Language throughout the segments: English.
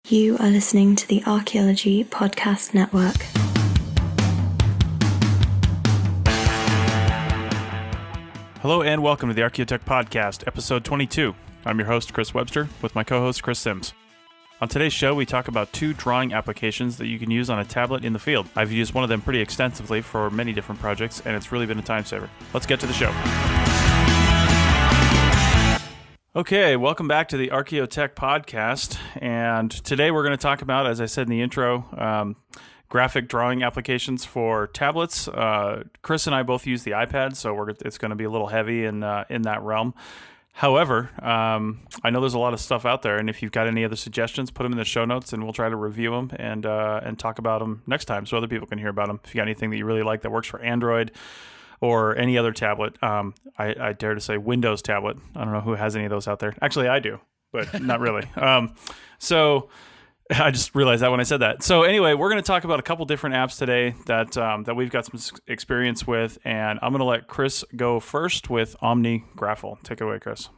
You are listening to the Archaeology Podcast Network. Hello and welcome to the Archaeotech Podcast, episode 22. I'm your host, Chris Webster, with my co-host, Chris Sims. On today's show, we talk about two drawing applications that you can use on a tablet in the field. I've used one of them pretty extensively for many different projects, and it's really been a time saver. Let's get to the show. Okay, welcome back to the Archaeotech Podcast, and today we're going to talk about, as I said in the intro, graphic drawing applications for tablets. Chris and I both use the iPad, so it's going to be a little heavy in that realm. However, I know there's a lot of stuff out there, and if you've got any other suggestions, put them in the show notes, and we'll try to review them and talk about them next time so other people can hear about them. If you got anything that you really like that works for Android or any other tablet, I dare to say Windows tablet. I don't know who has any of those out there. Actually, I do, but not really. So I just realized that when I said that. So anyway, we're going to talk about a couple different apps today that we've got some experience with, and I'm going to let Chris go first with OmniGraffle. Take it away, Chris.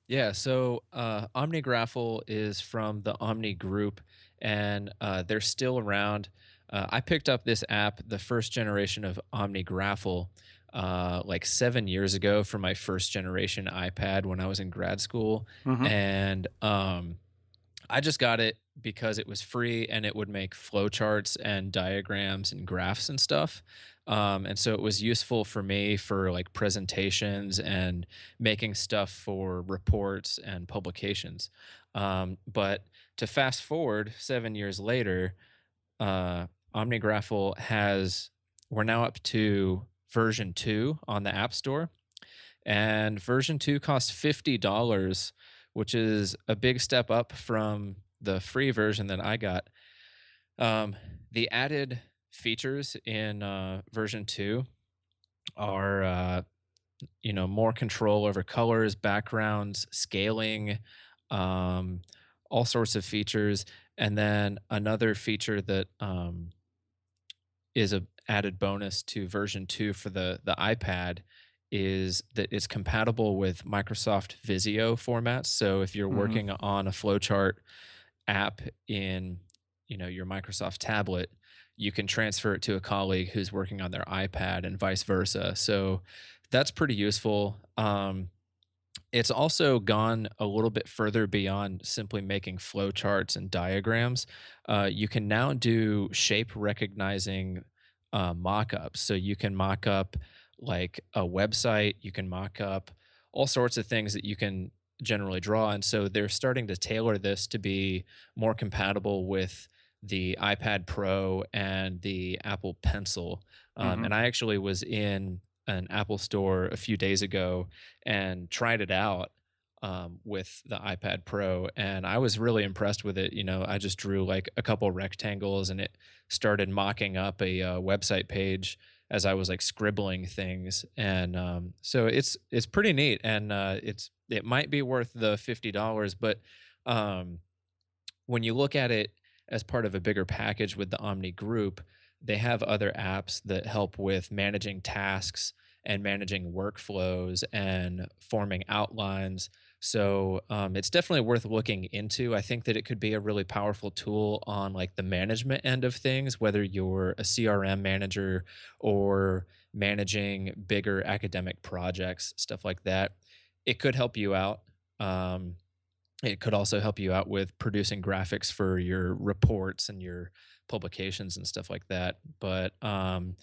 Yeah, so OmniGraffle is from the Omni Group, and they're still around. I picked up this app, the first generation of OmniGraffle, like 7 years ago for my first generation iPad when I was in grad school. Mm-hmm. And I just got it because it was free and it would make flowcharts and diagrams and graphs and stuff. And so it was useful for me for like presentations and making stuff for reports and publications. But to fast forward 7 years later, OmniGraffle we're now up to version 2 on the App Store. And version 2 costs $50, which is a big step up from the free version that I got. The added features in version 2 are, more control over colors, backgrounds, scaling, all sorts of features. And then another feature that is a added bonus to version 2 for the iPad is that it's compatible with Microsoft Visio formats. So if you're working on a flowchart app in, your Microsoft tablet, you can transfer it to a colleague who's working on their iPad and vice versa. So that's pretty useful. It's also gone a little bit further beyond simply making flowcharts and diagrams. You can now do shape recognizing mock-ups. So you can mock up like a website, you can mock up all sorts of things that you can generally draw. And so they're starting to tailor this to be more compatible with the iPad Pro and the Apple Pencil. And I actually was in an Apple store a few days ago and tried it out with the iPad Pro, and I was really impressed with it. I just drew like a couple rectangles and it started mocking up a website page as I was like scribbling things. And so it's pretty neat, and it might be worth the $50, but when you look at it as part of a bigger package with the Omni Group, they have other apps that help with managing tasks and managing workflows and forming outlines. So it's definitely worth looking into. I think that it could be a really powerful tool on like the management end of things, whether you're a CRM manager or managing bigger academic projects, stuff like that. It could help you out. It could also help you out with producing graphics for your reports and your publications and stuff like that. But I'm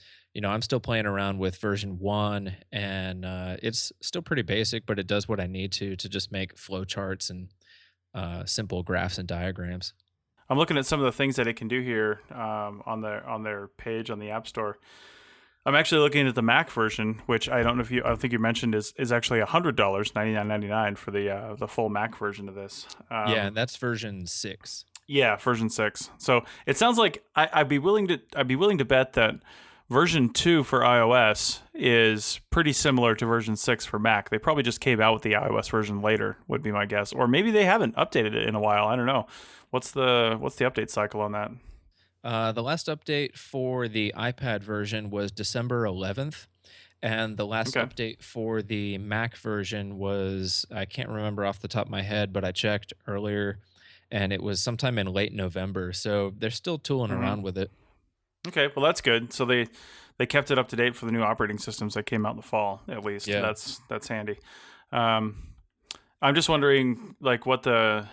still playing around with version 1, and it's still pretty basic, but it does what I need to just make flowcharts and simple graphs and diagrams. I'm looking at some of the things that it can do here on their page on the App Store. I'm actually looking at the Mac version, which I think you mentioned is actually $100, $99.99 for the full Mac version of this. Yeah, and that's version 6. Yeah, version 6. So it sounds like I'd be willing to bet that version 2 for iOS is pretty similar to version 6 for Mac. They probably just came out with the iOS version later, would be my guess, or maybe they haven't updated it in a while. I don't know. What's the update cycle on that? The last update for the iPad version was December 11th, and the last update for the Mac version was, I can't remember off the top of my head, but I checked earlier, and it was sometime in late November. So they're still tooling around with it. Okay, well that's good. So they kept it up to date for the new operating systems that came out in the fall, at least. Yeah. That's handy. I'm just wondering like what the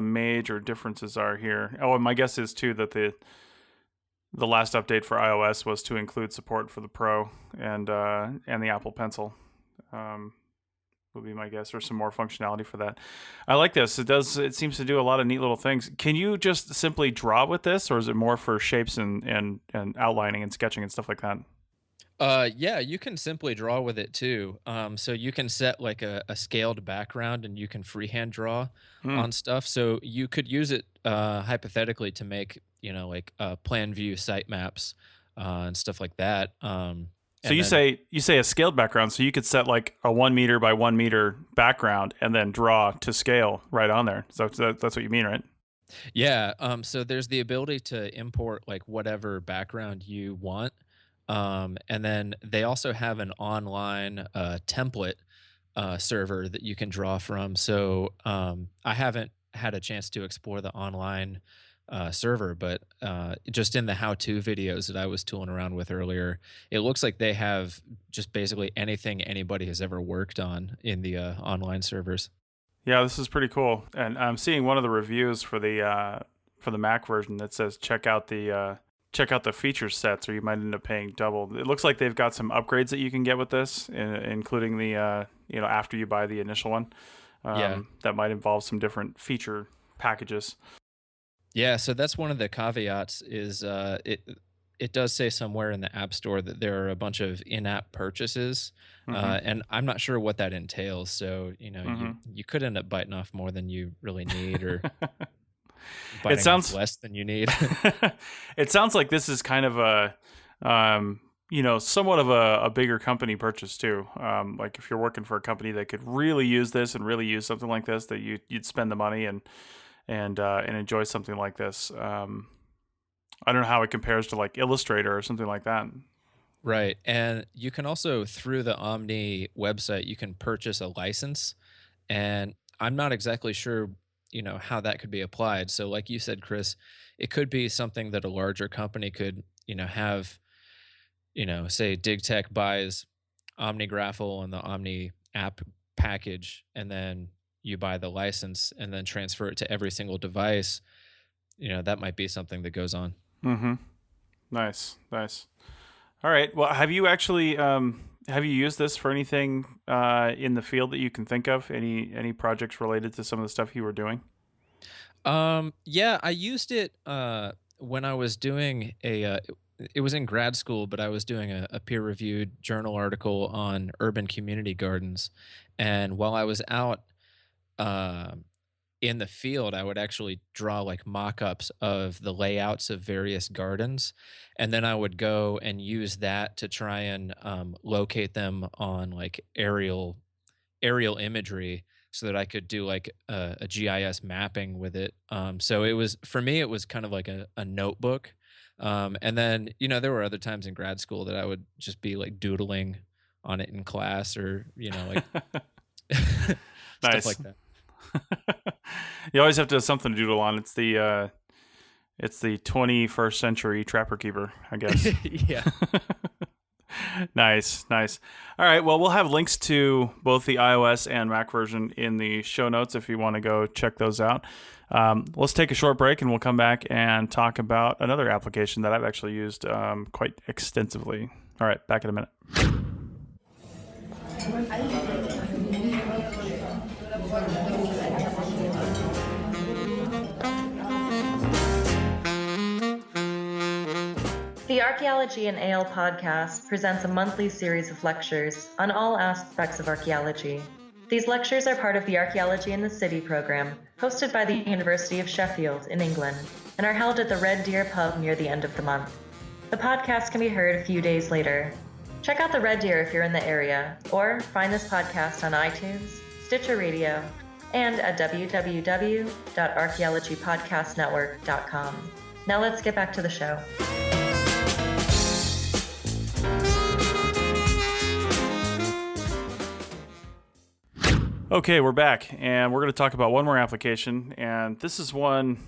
major differences are here. Oh, and my guess is too that the last update for iOS was to include support for the Pro and the Apple Pencil. Would be my guess, or some more functionality for that. I like this. It seems to do a lot of neat little things. Can you just simply draw with this, or is it more for shapes and outlining and sketching and stuff like that? Yeah, you can simply draw with it too. So you can set like a scaled background and you can freehand draw on stuff. So you could use it hypothetically to make, like plan view sitemaps and stuff like that. So you say a scaled background, so you could set like a 1 meter by 1 meter background and then draw to scale right on there. So that's what you mean, right? Yeah. So there's the ability to import like whatever background you want. And then they also have an online template server that you can draw from. So I haven't had a chance to explore the online server, but just in the how-to videos that I was tooling around with earlier, it looks like they have just basically anything anybody has ever worked on in the online servers. Yeah, this is pretty cool. And I'm seeing one of the reviews for the Mac version that says check out the feature sets, or you might end up paying double. It looks like they've got some upgrades that you can get with this, including the after you buy the initial one. That might involve some different feature packages. Yeah, so that's one of the caveats is it does say somewhere in the App Store that there are a bunch of in-app purchases, and I'm not sure what that entails. So you could end up biting off more than you really need, or biting off less than you need. It sounds like this is kind of a somewhat of a bigger company purchase too. Like if you're working for a company that could really use this and really use something like this, that you'd spend the money and enjoy something like this. I don't know how it compares to like Illustrator or something like that. Right. And you can also, through the Omni website, you can purchase a license. And I'm not exactly sure, how that could be applied. So like you said, Chris, it could be something that a larger company could, have, say DigTech buys OmniGraffle and the Omni app package, and then you buy the license and then transfer it to every single device. That might be something that goes on. Nice. All right. Well, have you actually have you used this for anything in the field that you can think of? Any projects related to some of the stuff you were doing? Yeah, I used it when I was doing it was in grad school, but I was doing a peer-reviewed journal article on urban community gardens. And while I was out in the field, I would actually draw like mock-ups of the layouts of various gardens, and then I would go and use that to try and locate them on like aerial imagery, so that I could do like a GIS mapping with it. So it was, for me, it was kind of like a notebook. And then there were other times in grad school that I would just be like doodling on it in class, or like stuff like that. You always have to have something to doodle on. It's the 21st century trapper keeper, I guess. Yeah. Nice. All right. Well, we'll have links to both the iOS and Mac version in the show notes if you want to go check those out. Let's take a short break and we'll come back and talk about another application that I've actually used quite extensively. All right. Back in a minute. The Archaeology and Ale podcast presents a monthly series of lectures on all aspects of archaeology. These lectures are part of the Archaeology in the City program, hosted by the University of Sheffield in England, and are held at the Red Deer pub near the end of the month. The podcast can be heard a few days later. Check out the Red Deer if you're in the area, or find this podcast on iTunes, Stitcher Radio, and at www.archaeologypodcastnetwork.com. Now let's get back to the show. Okay, we're back, and we're going to talk about one more application, and this is one,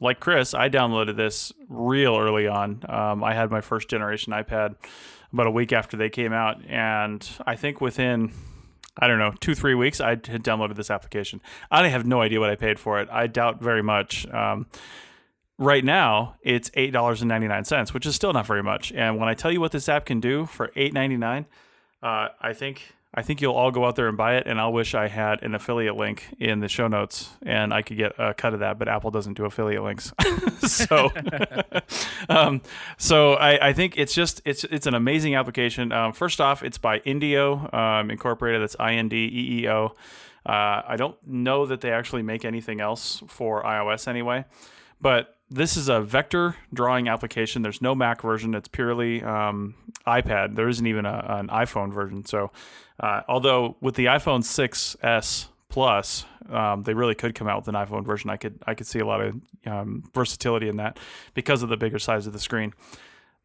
like Chris, I downloaded this real early on. I had my first generation iPad about a week after they came out, and I think within, 2-3 weeks, I had downloaded this application. I have no idea what I paid for it. I doubt very much. Right now, it's $8.99, which is still not very much, and when I tell you what this app can do for $8.99, I think you'll all go out there and buy it, and I'll wish I had an affiliate link in the show notes, and I could get a cut of that, but Apple doesn't do affiliate links. So I think it's an amazing application. First off, it's by Indio Incorporated. That's INDEEO. I don't know that they actually make anything else for iOS anyway, but this is a vector drawing application. There's no Mac version. It's purely iPad. There isn't even an iPhone version. So although with the iPhone 6s Plus, they really could come out with an iPhone version. I could see a lot of versatility in that because of the bigger size of the screen.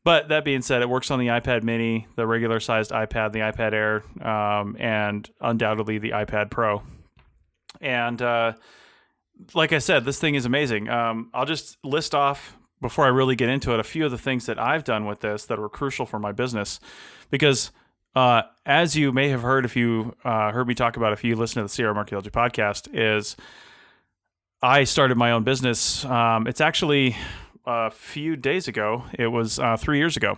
But that being said, it works on the iPad mini, the regular sized iPad, the iPad Air, and undoubtedly the iPad Pro. And like I said, this thing is amazing. I'll just list off, before I really get into it, a few of the things that I've done with this that were crucial for my business. Because as you may have heard if you heard me talk about, if you listen to the CRM Archaeology podcast, is I started my own business. It's actually a few days ago. It was 3 years ago.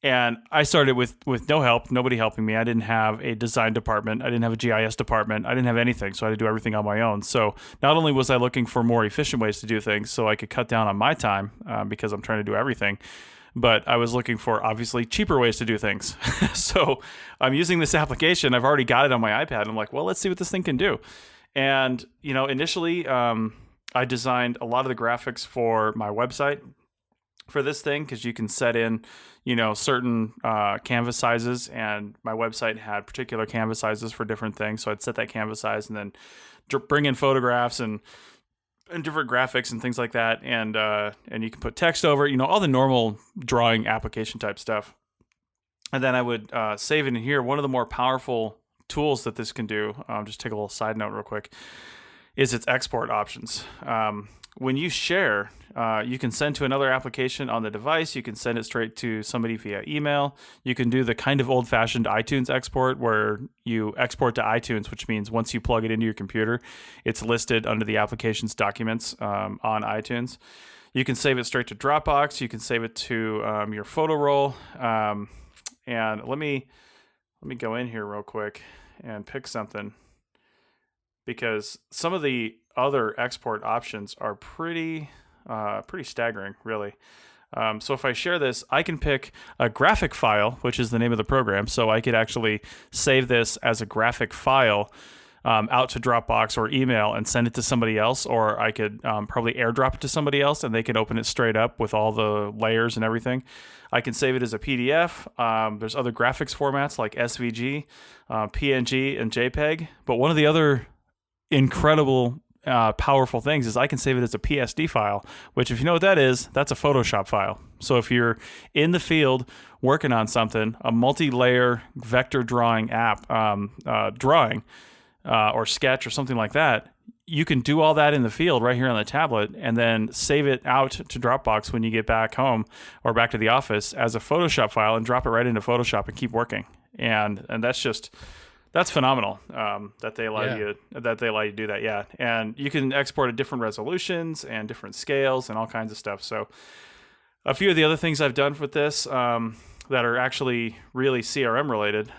And I started with no help, nobody helping me. I didn't have a design department. I didn't have a GIS department. I didn't have anything, so I had to do everything on my own. So not only was I looking for more efficient ways to do things so I could cut down on my time because I'm trying to do everything, but I was looking for, obviously, cheaper ways to do things. So I'm using this application. I've already got it on my iPad. I'm like, well, let's see what this thing can do. And, initially, I designed a lot of the graphics for my website for this thing because you can set in, certain canvas sizes, and my website had particular canvas sizes for different things. So I'd set that canvas size and then bring in photographs and different graphics and things like that, and you can put text over it, all the normal drawing application type stuff. And then I would save it in here. One of the more powerful tools that this can do, just take a little side note real quick, is its export options. When you share, you can send to another application on the device. You can send it straight to somebody via email. You can do the kind of old-fashioned iTunes export where you export to iTunes, which means once you plug it into your computer, it's listed under the application's documents on iTunes. You can save it straight to Dropbox. You can save it to your photo roll. And let me go in here real quick and pick something, because some of the other export options are pretty staggering, really. So if I share this, I can pick a graphic file, which is the name of the program. So I could actually save this as a graphic file out to Dropbox or email and send it to somebody else, or I could probably airdrop it to somebody else and they can open it straight up with all the layers and everything. I can save it as a PDF. There's other graphics formats like SVG, PNG, and JPEG. But one of the other incredible powerful things is I can save it as a PSD file, which, if you know what that is, that's a Photoshop file. So if you're in the field working on something, a multi-layer vector drawing app, or sketch or something like that, you can do all that in the field right here on the tablet and then save it out to Dropbox when you get back home or back to the office as a Photoshop file and drop it right into Photoshop and keep working. And that's phenomenal that they allow you to do that. Yeah. And you can export at different resolutions and different scales and all kinds of stuff. So a few of the other things I've done with this that are actually really CRM related,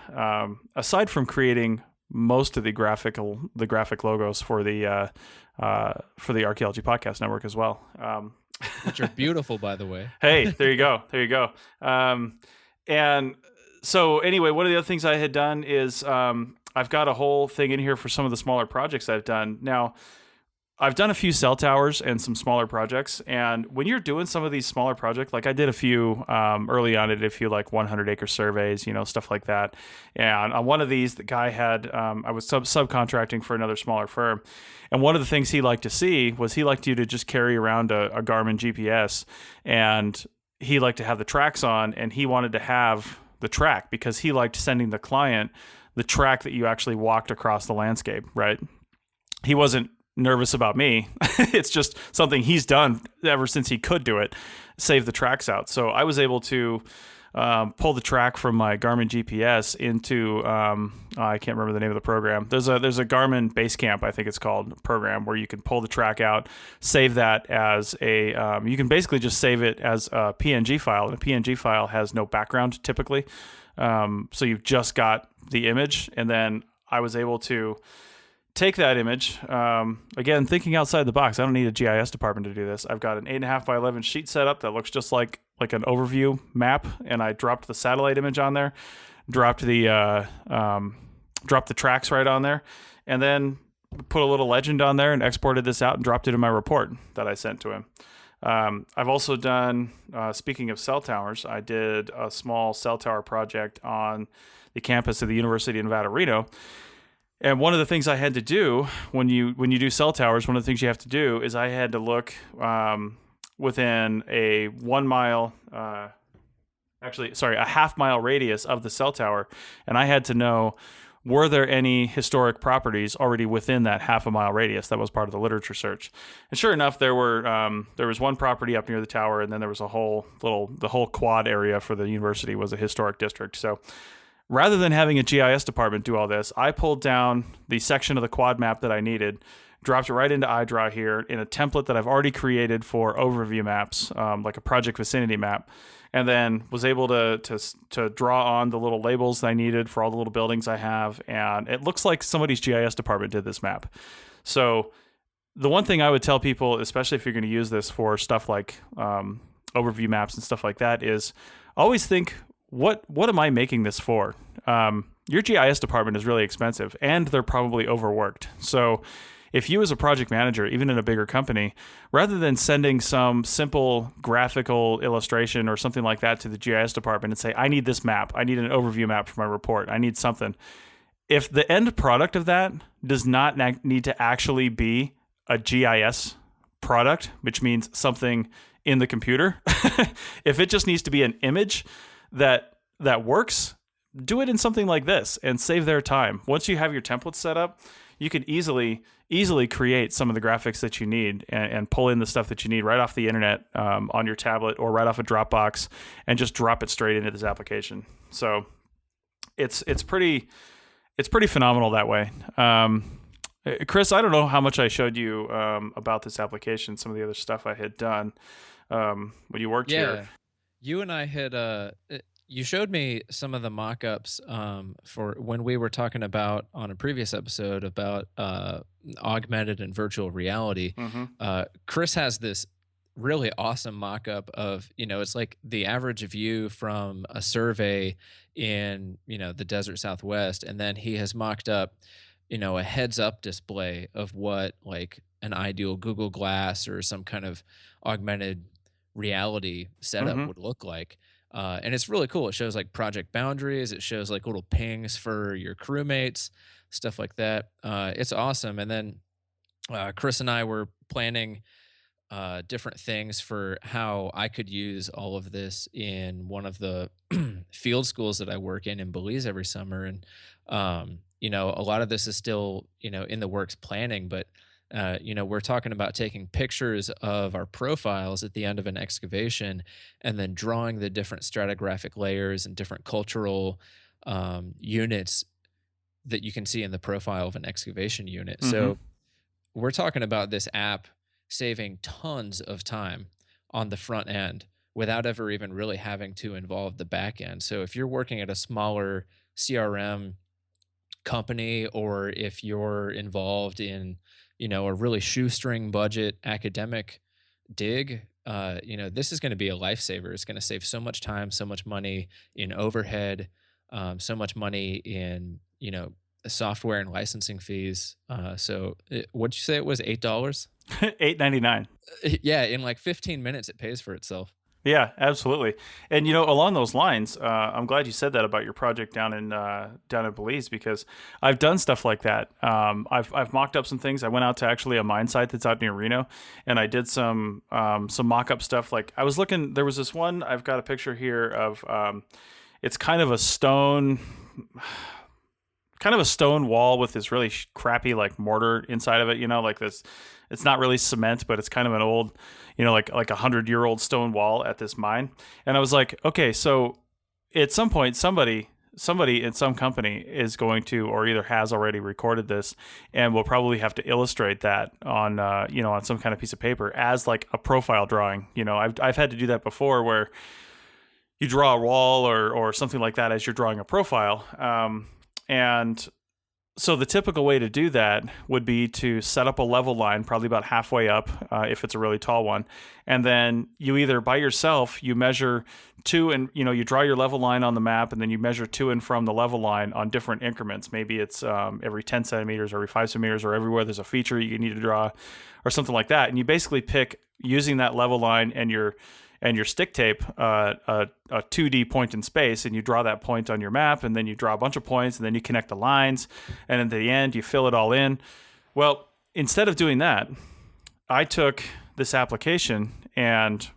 aside from creating most of the graphic logos for the Archaeology Podcast Network as well, which are beautiful, by the way. Hey, there you go. And so anyway, one of the other things I had done is I've got a whole thing in here for some of the smaller projects I've done. Now, I've done a few cell towers and some smaller projects, and when you're doing some of these smaller projects, like I did a few early on, I did a few like 100-acre surveys, stuff like that. And on one of these, the guy had, I was subcontracting for another smaller firm, and one of the things he liked to see was he liked you to just carry around a Garmin GPS, and he liked to have the tracks on, and he wanted to have the track because he liked sending the client the track that you actually walked across the landscape, right? He wasn't nervous about me. It's just something he's done ever since he could do it, save the tracks out. So I was able to pull the track from my Garmin GPS into I can't remember the name of the program. There's a Garmin Basecamp, I think it's called, program where you can pull the track out, save that as a you can basically just save it as a PNG file, and a PNG file has no background typically. So you've just got the image, and then I was able to take that image. Again, thinking outside the box. I don't need a GIS department to do this. I've got an 8.5 by 11 sheet set up that looks just like an overview map, and I dropped the satellite image on there, dropped the tracks right on there, and then put a little legend on there and exported this out and dropped it in my report that I sent to him. I've also done, speaking of cell towers, I did a small cell tower project on the campus of the University of Nevada, Reno. And one of the things I had to do when you do cell towers, one of the things you have to do is I had to look within a 1 mile, a half mile radius of the cell tower. And I had to know, were there any historic properties already within that half a mile radius? That was part of the literature search. And sure enough, there was one property up near the tower, and then there was the whole quad area for the university was a historic district. So rather than having a GIS department do all this, I pulled down the section of the quad map that I needed, dropped it right into iDraw here in a template that I've already created for overview maps, like a project vicinity map, and then was able to draw on the little labels that I needed for all the little buildings I have. And it looks like somebody's GIS department did this map. So the one thing I would tell people, especially if you're going to use this for stuff like overview maps and stuff like that, is always think, what am I making this for? Your GIS department is really expensive, and they're probably overworked. So if you as a project manager, even in a bigger company, rather than sending some simple graphical illustration or something like that to the GIS department and say, I need this map, I need an overview map for my report, I need something. If the end product of that does not need to actually be a GIS product, which means something in the computer, if it just needs to be an image that works, do it in something like this and save their time. Once you have your templates set up, you could easily create some of the graphics that you need and pull in the stuff that you need right off the internet on your tablet or right off a Dropbox and just drop it straight into this application. So it's pretty phenomenal that way. Chris, I don't know how much I showed you about this application, some of the other stuff I had done when you worked here. You and I had you showed me some of the mock-ups for when we were talking about on a previous episode about augmented and virtual reality. Mm-hmm. Chris has this really awesome mock-up of, it's like the average view from a survey in, the desert Southwest. And then he has mocked up, a heads-up display of what like an ideal Google Glass or some kind of augmented reality setup would look like. And it's really cool. It shows like project boundaries. It shows like little pings for your crewmates, stuff like that. It's awesome. And then Chris and I were planning different things for how I could use all of this in one of the field schools that I work in Belize every summer. And, a lot of this is still, in the works planning, but we're talking about taking pictures of our profiles at the end of an excavation and then drawing the different stratigraphic layers and different cultural units that you can see in the profile of an excavation unit. Mm-hmm. So we're talking about this app saving tons of time on the front end without ever even really having to involve the back end. So if you're working at a smaller CRM company, or if you're involved in a really shoestring budget academic dig, this is going to be a lifesaver. It's going to save so much time, so much money in overhead, so much money in, software and licensing fees. So what'd you say it was? $8? $8.99. Yeah. In like 15 minutes, it pays for itself. Yeah, absolutely. And along those lines, I'm glad you said that about your project down in Belize, because I've done stuff like that. I've mocked up some things. I went out to actually a mine site that's out near Reno, and I did some mock-up stuff. Like I was looking, there was this one. I've got a picture here of it's kind of a stone. kind of a stone wall with this really crappy like mortar inside of it, like this. It's not really cement, but it's kind of an old, like 100-year-old stone wall at this mine. And I was like, okay, so at some point, somebody in some company is going to, or either has already recorded this, and will probably have to illustrate that on, on some kind of piece of paper as like a profile drawing. I've had to do that before, where you draw a wall or something like that as you're drawing a profile. And so the typical way to do that would be to set up a level line, probably about halfway up, if it's a really tall one. And then you either by yourself, you measure to, and you draw your level line on the map, and then you measure to and from the level line on different increments. Maybe it's every 10 centimeters, or every 5 centimeters, or everywhere there's a feature you need to draw, or something like that. And you basically pick, using that level line and your stick tape, a 2D point in space, and you draw that point on your map, and then you draw a bunch of points, and then you connect the lines, and at the end you fill it all in. Well, instead of doing that, I took this application and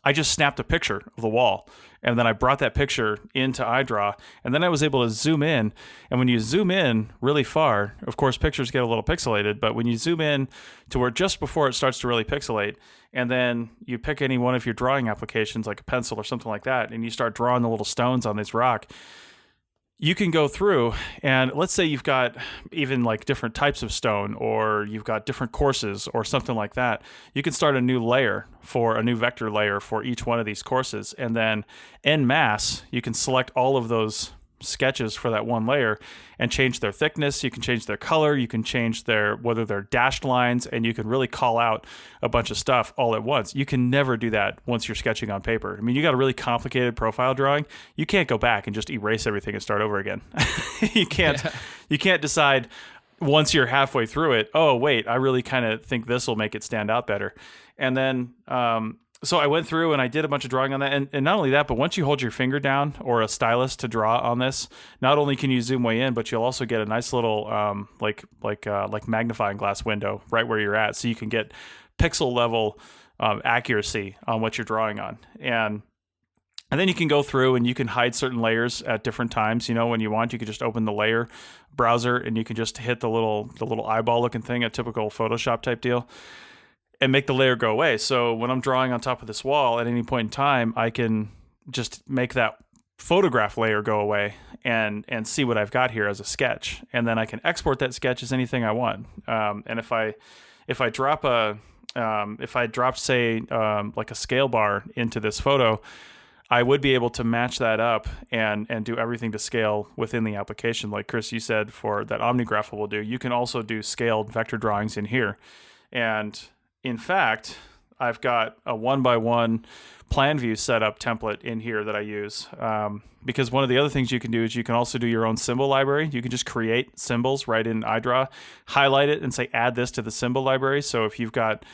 I just snapped a picture of the wall, and then I brought that picture into iDraw, and then I was able to zoom in. And when you zoom in really far, of course, pictures get a little pixelated, but when you zoom in to where just before it starts to really pixelate, and then you pick any one of your drawing applications, like a pencil or something like that, and you start drawing the little stones on this rock, you can go through, and let's say you've got even like different types of stone, or you've got different courses or something like that. You can start a new vector layer for each one of these courses. And then en masse, you can select all of those sketches for that one layer and change their thickness. You can change their color. You can change whether they're dashed lines, and you can really call out a bunch of stuff all at once. You can never do that once you're sketching on paper. I mean, you got a really complicated profile drawing. You can't go back and just erase everything and start over again. You can't decide once you're halfway through it, oh, wait, I really kind of think this will make it stand out better. And then, so I went through and I did a bunch of drawing on that. And not only that, but once you hold your finger down or a stylus to draw on this, not only can you zoom way in, but you'll also get a nice little like magnifying glass window right where you're at, so you can get pixel level accuracy on what you're drawing on. And then you can go through and you can hide certain layers at different times. When you want, you can just open the layer browser and you can just hit the little eyeball looking thing, a typical Photoshop type deal, and make the layer go away. So when I'm drawing on top of this wall at any point in time, I can just make that photograph layer go away and see what I've got here as a sketch. And then I can export that sketch as anything I want. And if I drop say like a scale bar into this photo, I would be able to match that up and do everything to scale within the application. Like Chris, you said, for that OmniGraph will do. You can also do scaled vector drawings in here. And in fact, I've got a 1x1 plan view setup template in here that I use, because one of the other things you can do is you can also do your own symbol library. You can just create symbols right in iDraw, highlight it, and say add this to the symbol library. So if you've got,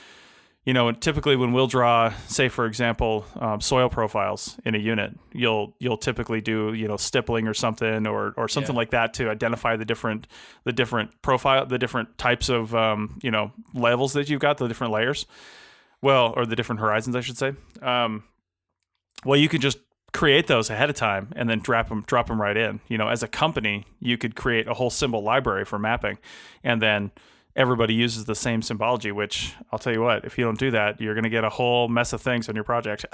typically when we'll draw, say for example, soil profiles in a unit, you'll typically do stippling or something or something like that to identify the different profile, the different types of levels that you've got, the different layers, or the different horizons, I should say. Well, you could just create those ahead of time and then drop them right in. As a company, you could create a whole symbol library for mapping, and then everybody uses the same symbology, which I'll tell you what, if you don't do that, you're going to get a whole mess of things on your project.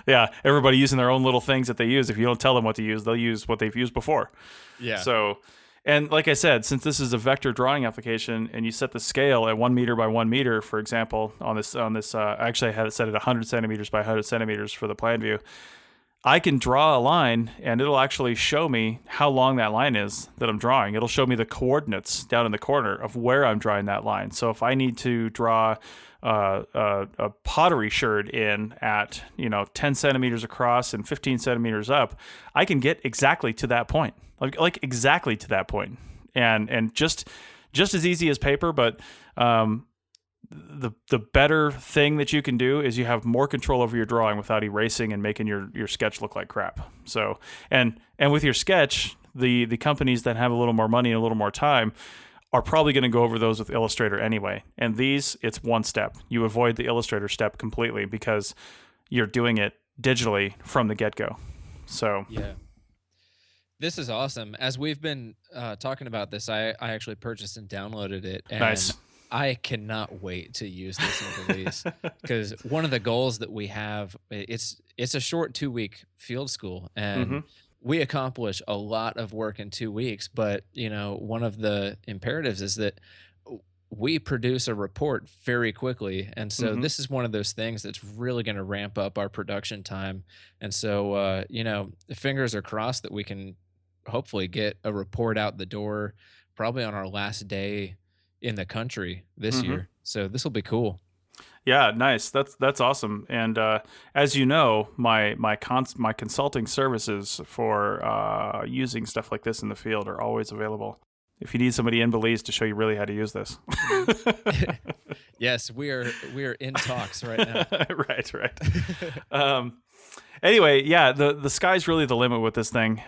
Yeah. Everybody using their own little things that they use. If you don't tell them what to use, they'll use what they've used before. Yeah. So, and like I said, since this is a vector drawing application and you set the scale at 1 meter by 1 meter, for example, on this, actually I had it set at 100 centimeters by 100 centimeters for the plan view. I can draw a line and it'll actually show me how long that line is that I'm drawing. It'll show me the coordinates down in the corner of where I'm drawing that line. So if I need to draw a pottery sherd in at 10 centimeters across and 15 centimeters up, I can get exactly to that point, like exactly to that point, and just as easy as paper, but the better thing that you can do is you have more control over your drawing without erasing and making your sketch look like crap. So, and with your sketch, the companies that have a little more money and a little more time are probably going to go over those with Illustrator anyway. And these, it's one step. You avoid the Illustrator step completely because you're doing it digitally from the get-go. So, yeah. This is awesome. As we've been talking about this, I actually purchased and downloaded it, Nice. and I cannot wait to use this in release because one of the goals that we have, it's a short 2-week field school, and Hmm. we accomplish a lot of work in 2 weeks. But one of the imperatives is that we produce a report very quickly, and so Hmm. this is one of those things that's really going to ramp up our production time. And so, the fingers are crossed that we can hopefully get a report out the door probably on our last day in the country this Hmm. year. So this will be cool. Yeah, nice. That's awesome. And as you know, my consulting services for using stuff like this in the field are always available. If you need somebody in Belize to show you really how to use this. Yes, we are in talks right now. Right, right. Um, anyway, yeah, the sky's really the limit with this thing.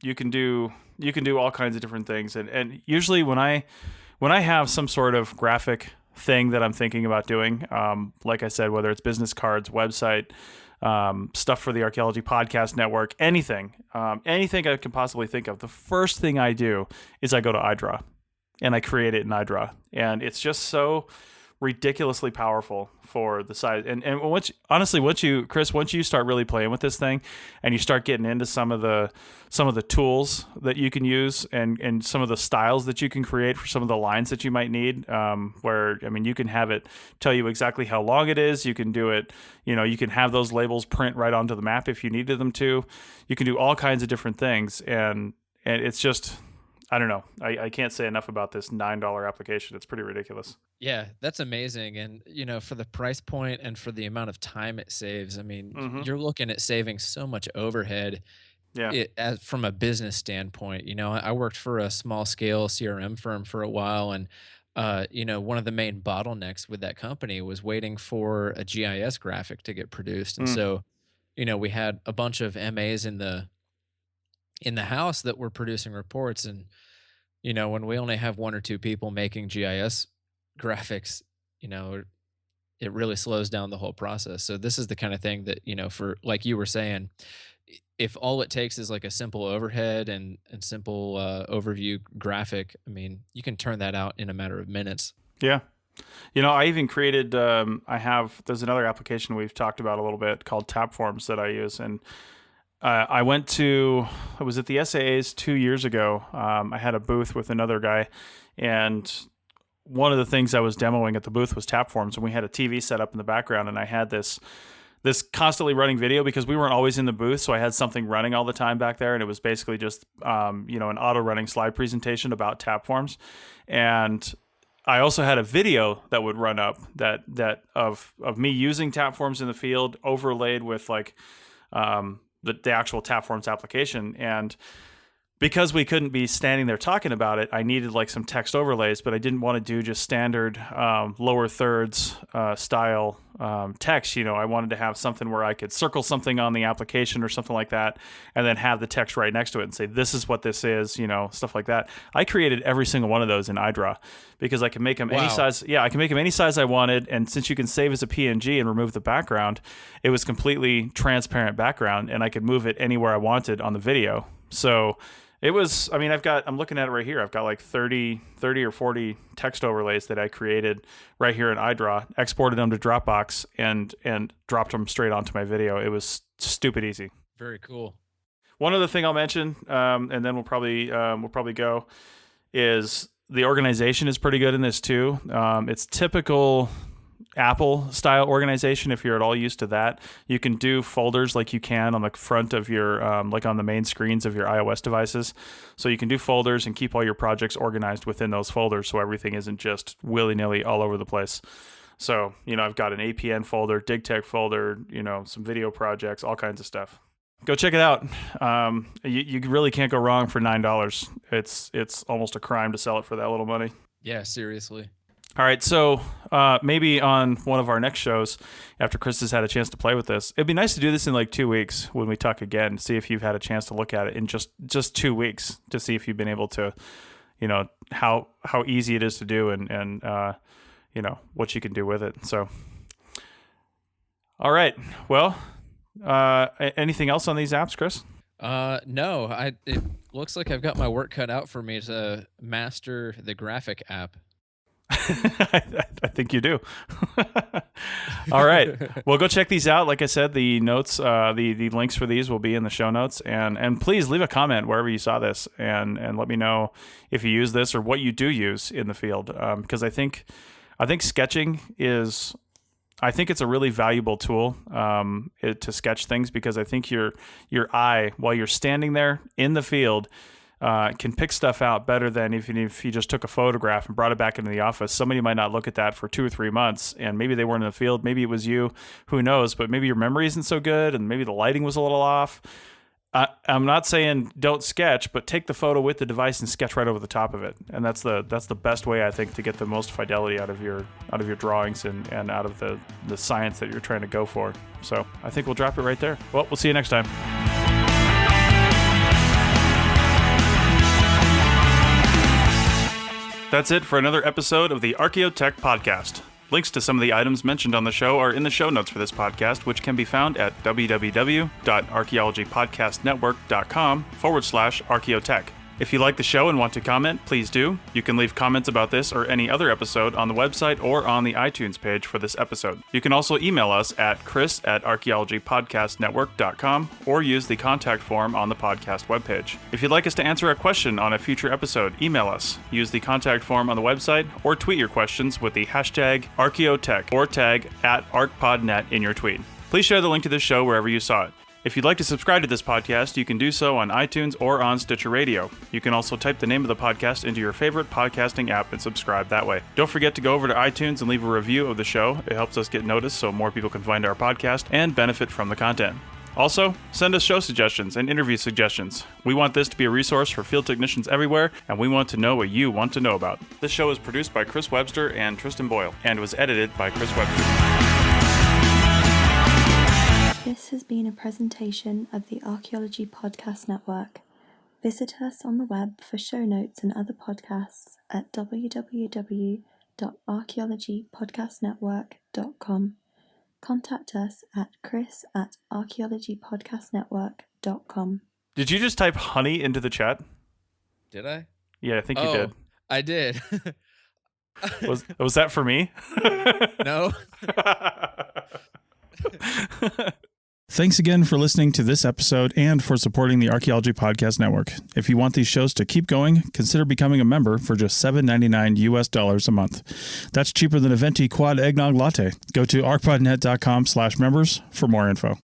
You can do all kinds of different things, and usually when I have some sort of graphic thing that I'm thinking about doing, like I said, whether it's business cards, website, stuff for the Archaeology Podcast Network, anything I can possibly think of, the first thing I do is I go to iDraw and I create it in iDraw, and it's just so ridiculously powerful for the size. And once you start really playing with this thing, and you start getting into some of the tools that you can use, and some of the styles that you can create for some of the lines that you might need, where I mean you can have it tell you exactly how long it is. You can do it. You can have those labels print right onto the map if you needed them to. You can do all kinds of different things, and it's just. I don't know. I can't say enough about this $9 application. It's pretty ridiculous. Yeah, that's amazing. And, for the price point and for the amount of time it saves, I mean, Hmm. you're looking at saving so much overhead Yeah. from a business standpoint. I worked for a small scale CRM firm for a while, and one of the main bottlenecks with that company was waiting for a GIS graphic to get produced. And Mm. so, we had a bunch of MAs in the house that were producing reports, and when we only have one or two people making GIS graphics, you know, it really slows down the whole process. So this is the kind of thing that, for like you were saying, if all it takes is like a simple overhead and simple overview graphic, I mean, you can turn that out in a matter of minutes. Yeah. I even created, there's another application we've talked about a little bit called Tapforms that I use. And I was at the SAAs 2 years ago. I had a booth with another guy, and one of the things I was demoing at the booth was Tapforms, and we had a TV set up in the background, and I had this constantly running video because we weren't always in the booth, so I had something running all the time back there, and it was basically just an auto running slide presentation about Tapforms. And I also had a video that would run up that of me using Tapforms in the field, overlaid with like the actual Tapforms application. And because we couldn't be standing there talking about it, I needed like some text overlays, but I didn't want to do just standard lower thirds style text. I wanted to have something where I could circle something on the application or something like that, and then have the text right next to it and say, this is what this is, stuff like that. I created every single one of those in iDraw because I can make them any Wow. size. Yeah, I can make them any size I wanted. And since you can save as a PNG and remove the background, it was completely transparent background, and I could move it anywhere I wanted on the video. So it was, I'm looking at it right here. I've got like 30 or 40 text overlays that I created right here in iDraw, exported them to Dropbox, and dropped them straight onto my video. It was stupid easy. Very cool. One other thing I'll mention, and then we'll probably go, is the organization is pretty good in this too. It's typical Apple style organization. If you're at all used to that, you can do folders like you can on the front of your like on the main screens of your iOS devices. So you can do folders and keep all your projects organized within those folders, so everything isn't just willy-nilly all over the place. So I've got an APN folder, DigTech folder, some video projects, all kinds of stuff. Go check it out. You really can't go wrong for $9. It's almost a crime to sell it for that little money. Yeah, seriously. All right, so maybe on one of our next shows, after Chris has had a chance to play with this, it'd be nice to do this in like 2 weeks when we talk again, see if you've had a chance to look at it in just 2 weeks, to see if you've been able to, how easy it is to do, and what you can do with it. So, all right, well, anything else on these apps, Chris? No, Looks like I've got my work cut out for me to master the graphic app. I think you do. All right. Well, go check these out. Like I said, the notes, the links for these will be in the show notes. And please leave a comment wherever you saw this and let me know if you use this or what you do use in the field. Because I think sketching is... I think it's a really valuable tool to sketch things, because I think your eye, while you're standing there in the field, can pick stuff out better than if you just took a photograph and brought it back into the office. Somebody might not look at that for 2 or 3 months, and maybe they weren't in the field. Maybe it was you. Who knows? But maybe your memory isn't so good, and maybe the lighting was a little off. I'm not saying don't sketch, but take the photo with the device and sketch right over the top of it. And that's the best way, I think, to get the most fidelity out of your drawings and out of the science that you're trying to go for. So I think we'll drop it right there. Well, we'll see you next time. That's it for another episode of the Archaeotech Podcast. Links to some of the items mentioned on the show are in the show notes for this podcast, which can be found at www.archaeologypodcastnetwork.com/archaeotech. If you like the show and want to comment, please do. You can leave comments about this or any other episode on the website or on the iTunes page for this episode. You can also email us at chris@archaeologypodcastnetwork.com or use the contact form on the podcast webpage. If you'd like us to answer a question on a future episode, email us. Use the contact form on the website or tweet your questions with the hashtag Archaeotech or tag @ArchPodNet in your tweet. Please share the link to this show wherever you saw it. If you'd like to subscribe to this podcast, you can do so on iTunes or on Stitcher Radio. You can also type the name of the podcast into your favorite podcasting app and subscribe that way. Don't forget to go over to iTunes and leave a review of the show. It helps us get noticed so more people can find our podcast and benefit from the content. Also, send us show suggestions and interview suggestions. We want this to be a resource for field technicians everywhere, and we want to know what you want to know about. This show is produced by Chris Webster and Tristan Boyle, and was edited by Chris Webster. This has been a presentation of the Archaeology Podcast Network. Visit us on the web for show notes and other podcasts at www.archaeologypodcastnetwork.com. Contact us at chris@archaeologypodcastnetwork.com. Did you just type honey into the chat? Did I? Yeah, I think you did. I did. Was that for me? No. Thanks again for listening to this episode and for supporting the Archaeology Podcast Network. If you want these shows to keep going, consider becoming a member for just $7.99 US a month. That's cheaper than a venti quad eggnog latte. Go to archpodnet.com/members for more info.